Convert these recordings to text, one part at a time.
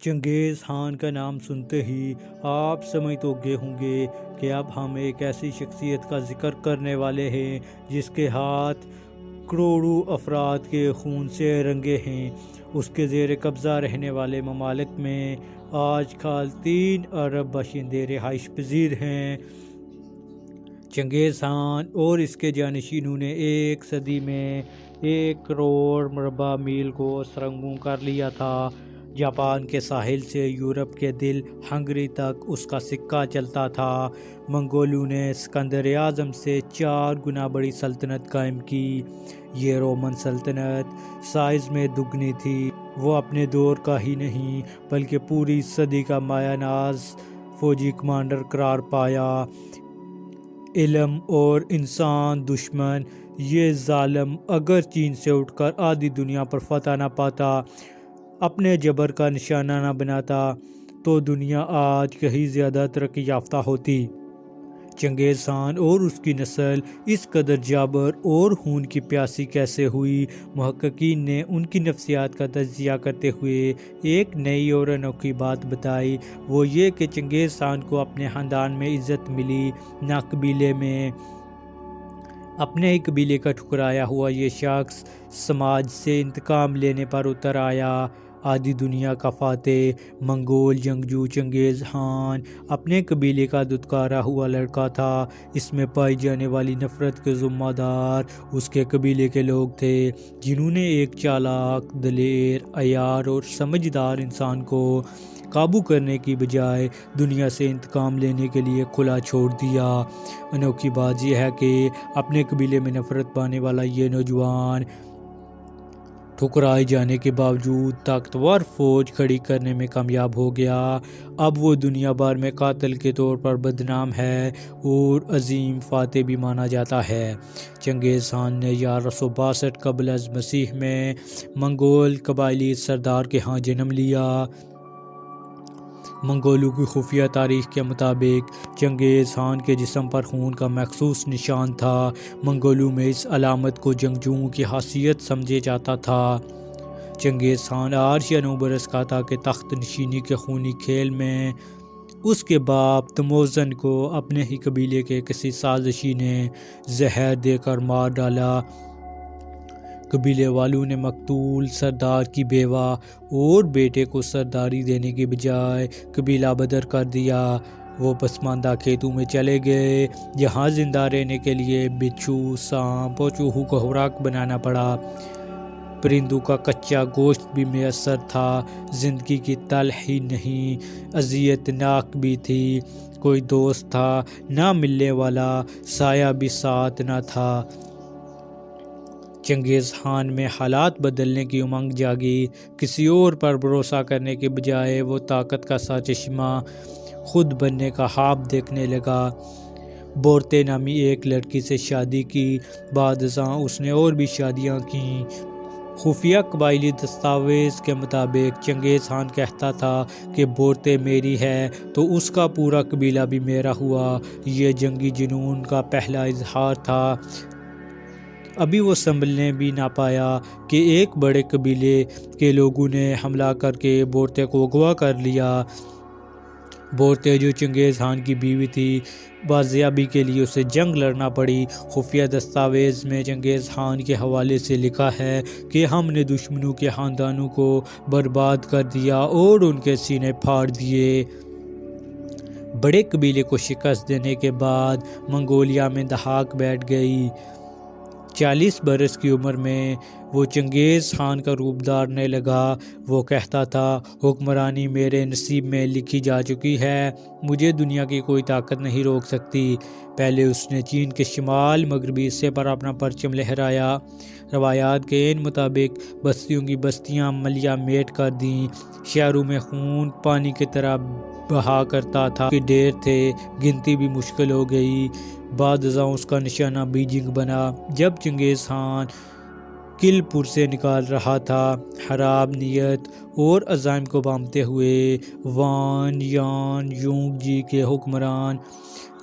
چنگیز خان کا نام سنتے ہی آپ سمجھ تو گئے ہوں گے کہ اب ہم ایک ایسی شخصیت کا ذکر کرنے والے ہیں جس کے ہاتھ کروڑوں افراد کے خون سے رنگے ہیں۔ اس کے زیر قبضہ رہنے والے ممالک میں آج کل 3 ارب باشندے رہائش پذیر ہیں۔ چنگیز خان اور اس کے جانشینوں نے 1 صدی میں 1 کروڑ مربع میل کو سرنگوں کر لیا تھا۔ جاپان کے ساحل سے یورپ کے دل ہنگری تک اس کا سکہ چلتا تھا۔ منگولوں نے اسکندر اعظم سے 4 گنا بڑی سلطنت قائم کی۔ یہ رومن سلطنت سائز میں دگنی تھی۔ وہ اپنے دور کا ہی نہیں بلکہ پوری صدی کا مایہ ناز فوجی کمانڈر قرار پایا۔ علم اور انسان دشمن یہ ظالم اگر چین سے اٹھ کر آدھی دنیا پر فتح نہ پاتا، اپنے جبر کا نشانہ نہ بناتا، تو دنیا آج کہیں زیادہ ترقی یافتہ ہوتی۔ چنگیز خان اور اس کی نسل اس قدر جابر اور خون کی پیاسی کیسے ہوئی؟ محققین نے ان کی نفسیات کا تجزیہ کرتے ہوئے ایک نئی اور انوکھی بات بتائی۔ وہ یہ کہ چنگیز خان کو اپنے خاندان میں عزت ملی، نہ قبیلے میں۔ اپنے ہی قبیلے کا ٹھکرایا ہوا یہ شخص سماج سے انتقام لینے پر اتر آیا۔ آدھی دنیا کا فاتح، منگول جنگجو چنگیز خان اپنے قبیلے کا دھتکارا ہوا لڑکا تھا۔ اس میں پائی جانے والی نفرت کے ذمہ دار اس کے قبیلے کے لوگ تھے، جنہوں نے ایک چالاک، دلیر، عیار اور سمجھدار انسان کو قابو کرنے کی بجائے دنیا سے انتقام لینے کے لیے کھلا چھوڑ دیا۔ انوکھی بات یہ ہے کہ اپنے قبیلے میں نفرت پانے والا یہ نوجوان ٹھکرائے جانے کے باوجود طاقتور فوج کھڑی کرنے میں کامیاب ہو گیا۔ اب وہ دنیا بھر میں قاتل کے طور پر بدنام ہے اور عظیم فاتح بھی مانا جاتا ہے۔ چنگیز خان نے 1162 قبل از مسیح میں منگول قبائلی سردار کے ہاں جنم لیا۔ منگولوں کی خفیہ تاریخ کے مطابق چنگیز خان کے جسم پر خون کا مخصوص نشان تھا۔ منگولوں میں اس علامت کو جنگجوؤں کی حیثیت سمجھے جاتا تھا۔ چنگیز خان 8 یا 9 برس کا تھا کہ تخت نشینی کے خونی کھیل میں اس کے باپ تموزن کو اپنے ہی قبیلے کے کسی سازشی نے زہر دے کر مار ڈالا۔ قبیلے والوں نے مقتول سردار کی بیوہ اور بیٹے کو سرداری دینے کی بجائے قبیلہ بدر کر دیا۔ وہ پسماندہ کھیتوں میں چلے گئے جہاں زندہ رہنے کے لیے بچھو، سانپ اور چوہوں کو خوراک بنانا پڑا۔ پرندوں کا کچا گوشت بھی میسر تھا۔ زندگی کی تلخ ہی نہیں، اذیت ناک بھی تھی۔ کوئی دوست تھا نہ ملنے والا، سایہ بھی ساتھ نہ تھا۔ چنگیز خان میں حالات بدلنے کی امنگ جاگی۔ کسی اور پر بھروسہ کرنے کے بجائے وہ طاقت کا سرچشمہ خود بننے کا خواب دیکھنے لگا۔ بورتے نامی ایک لڑکی سے شادی کی۔ بعد ازاں اس نے اور بھی شادیاں کیں۔ خفیہ قبائلی دستاویز کے مطابق چنگیز خان کہتا تھا کہ بورتے میری ہے تو اس کا پورا قبیلہ بھی میرا ہوا۔ یہ جنگی جنون کا پہلا اظہار تھا۔ ابھی وہ سنبھلنے بھی نہ پایا کہ ایک بڑے قبیلے کے لوگوں نے حملہ کر کے بورتے کو اغوا کر لیا۔ بورتے جو چنگیز خان کی بیوی تھی، بازیابی کے لیے اسے جنگ لڑنا پڑی۔ خفیہ دستاویز میں چنگیز خان کے حوالے سے لکھا ہے کہ ہم نے دشمنوں کے خاندانوں کو برباد کر دیا اور ان کے سینے پھاڑ دیے۔ بڑے قبیلے کو شکست دینے کے بعد منگولیا میں دھاک بیٹھ گئی۔ 40 برس کی عمر میں وہ چنگیز خان کا روپ دھارنے لگا۔ وہ کہتا تھا، حکمرانی میرے نصیب میں لکھی جا چکی ہے، مجھے دنیا کی کوئی طاقت نہیں روک سکتی۔ پہلے اس نے چین کے شمال مغربی حصے پر اپنا پرچم لہرایا۔ روایات کے عین مطابق بستیوں کی بستیاں ملیا میٹ کر دیں۔ شہروں میں خون پانی کی طرح بہا کرتا تھا کہ ڈھیر تھے، گنتی بھی مشکل ہو گئی۔ بعد ازاں اس کا نشانہ بیجنگ بنا۔ جب چنگیز خان کل پور سے نکال رہا تھا، خراب نیت اور عزائم کو بامتے ہوئے وان یان یونگ جی کے حکمران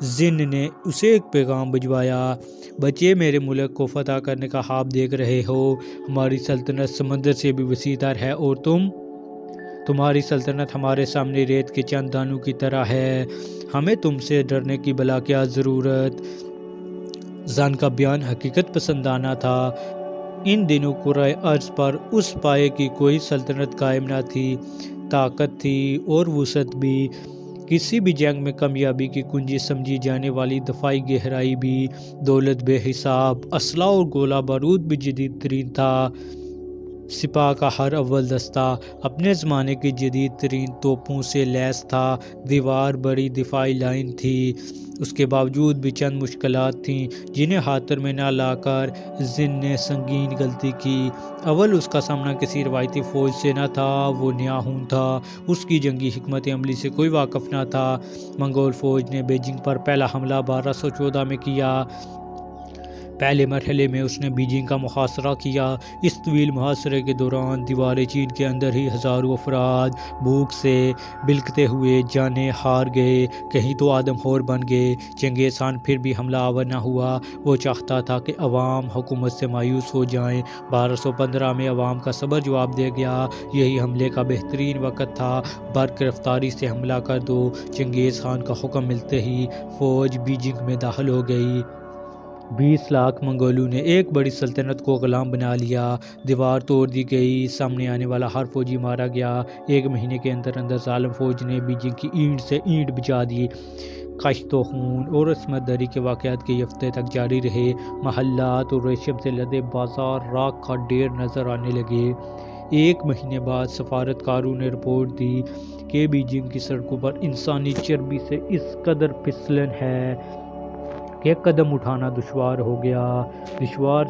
زن نے اسے ایک پیغام بھجوایا، بچے میرے ملک کو فتح کرنے کا خواب دیکھ رہے ہو، ہماری سلطنت سمندر سے بھی وسیع تر ہے اور تمہاری سلطنت ہمارے سامنے ریت کے چند دانوں کی طرح ہے، ہمیں تم سے ڈرنے کی بلا کیا ضرورت۔ زن کا بیان حقیقت پسندانہ تھا۔ ان دنوں کرۂ ارض پر اس پائے کی کوئی سلطنت قائم نہ تھی۔ طاقت تھی اور وسعت بھی، کسی بھی جنگ میں کامیابی کی کنجی سمجھی جانے والی دفاعی گہرائی بھی، دولت بے حساب، اسلحہ اور گولہ بارود بھی جدید ترین تھا۔ سپاہ کا ہر اول دستہ اپنے زمانے کی جدید ترین توپوں سے لیس تھا۔ دیوار بڑی دفاعی لائن تھی، اس کے باوجود بھی چند مشکلات تھیں جنہیں خاطر میں نہ لا کر زن نے سنگین غلطی کی۔ اول اس کا سامنا کسی روایتی فوج سے نہ تھا، وہ نیا ہون تھا، اس کی جنگی حکمت عملی سے کوئی واقف نہ تھا۔ منگول فوج نے بیجنگ پر پہلا حملہ 1214 میں کیا۔ پہلے مرحلے میں اس نے بیجنگ کا محاصرہ کیا۔ اس طویل محاصرے کے دوران دیوار چین کے اندر ہی ہزاروں افراد بھوک سے بلکتے ہوئے جانیں ہار گئے، کہیں تو آدم خور بن گئے۔ چنگیز خان پھر بھی حملہ آور نہ ہوا، وہ چاہتا تھا کہ عوام حکومت سے مایوس ہو جائیں۔ 1215 میں عوام کا صبر جواب دے گیا، یہی حملے کا بہترین وقت تھا، برق رفتاری سے حملہ کر دو۔ چنگیز خان کا حکم ملتے ہی فوج بیجنگ میں داخل ہو گئی۔ 20 لاکھ منگولوں نے ایک بڑی سلطنت کو غلام بنا لیا۔ دیوار توڑ دی گئی، سامنے آنے والا ہر فوجی مارا گیا۔ ایک مہینے کے اندر ظالم فوج نے بیجنگ کی اینٹ سے اینٹ بچا دی۔ کشت و خون اور عصمت دری کے واقعات کئی ہفتے تک جاری رہے۔ محلات اور ریشم سے لدے بازار راکھ کا ڈھیر نظر آنے لگے۔ ایک مہینے بعد سفارتکاروں نے رپورٹ دی کہ بیجنگ کی سڑکوں پر انسانی چربی سے اس قدر پھسلن ہے کہ قدم اٹھانا دشوار ہو گیا۔ دشوار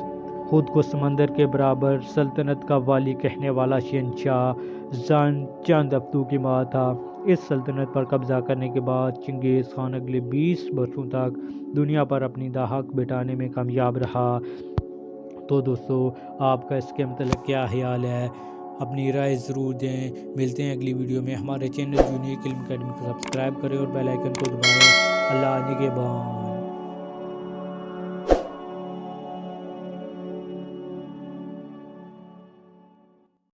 خود کو سمندر کے برابر، سلطنت کا والی کہنے والا شہنشاہ زن چند ہفتوں کی ماں تھا۔ اس سلطنت پر قبضہ کرنے کے بعد چنگیز خان اگلے 20 برسوں تک دنیا پر اپنی دھاک بٹھانے میں کامیاب رہا۔ تو دوستو، آپ کا اس کے متعلق کیا خیال ہے؟ اپنی رائے ضرور دیں۔ ملتے ہیں اگلی ویڈیو میں۔ ہمارے چینل یونیک علم اکیڈمی کو سبسکرائب کریں اور بیل آئیکن کو دبائیں۔ اللہ نگہبان۔